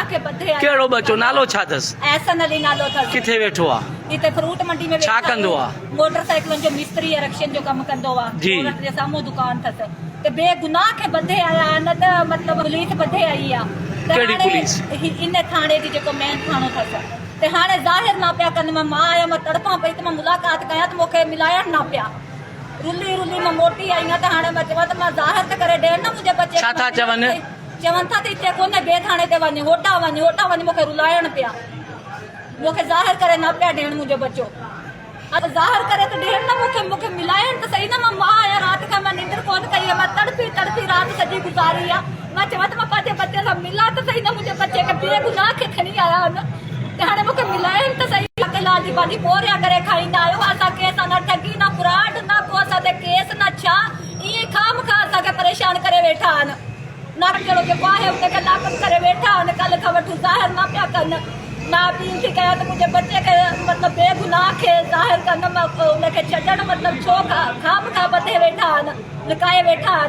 बेगुनाह के बधे केड़ो बच्चो नालो छा अथस ऐसन अली नालो अथस किथे वेठो आ इते फ्रूट मंडी में छा कंदो आ मोटरसाइकिलन जो मिस्त्री रक्षन जो कम कंदो आ जी। औरत जे साम्हूं दुकान अथस ते बेगुनाह के बधे आया न त मतलब पुलिस बधे आई आ कहिड़ी पुलिस? इन थाणे जी जेको मेन थाणो अथस ते हाणे ज़ाहिर ना पिया कनि मां आया मां तड़पां पई त मां मुलाक़ात कयां त मूंखे मिलाइण ना पिया रुली रुली मां मोटी आई आहियां त हाणे मां चवां त मां ज़ाहिर त करे ॾियण न मुंहिंजे बचे छा था चवनि? चवनि था त हिते कोन्हे ॿिए थाणे ते वञ होॾा वञ मूंखे रुलाइण पिया मूंखे ज़ाहिर करे न पिया ॾियण मुंहिंजो बचो ज़ाहिर करे त ॾियण न मूंखे मिलाइण त सही न मां आहियां राति खां मां निंड कोन कई आहे मां तड़पी राति सॼी गुज़ारी आहे मां चवां त मां पंहिंजे बचे सां मिलां त सही न मुंहिंजे बचे खे बेगुनाह खे खणी आया आहिनि त हाणे मूंखे मिलाइण त सही लाल जी भाॼी पोरिया करे खाईंदा आहियो असां कंहिंसां न ठगी न फ्रॉड न को असां ते केस न छा ईअं खाम खा असांखे परेशान करे वेठा आहिनि न कहिड़ो जेको आहे उनखे लापत करे वेठा आहिनि कल्ह खां वठी ज़ाहिर न पिया कनि मां अपील थी कयां त मुंहिंजे बचे खे मतिलबु बेगुनाह खे ज़ाहिर कनि उनखे छॾणु मतिलबु छो खाम खा ॿधे वेठा आहिनि लिकाए वेठा आहिनि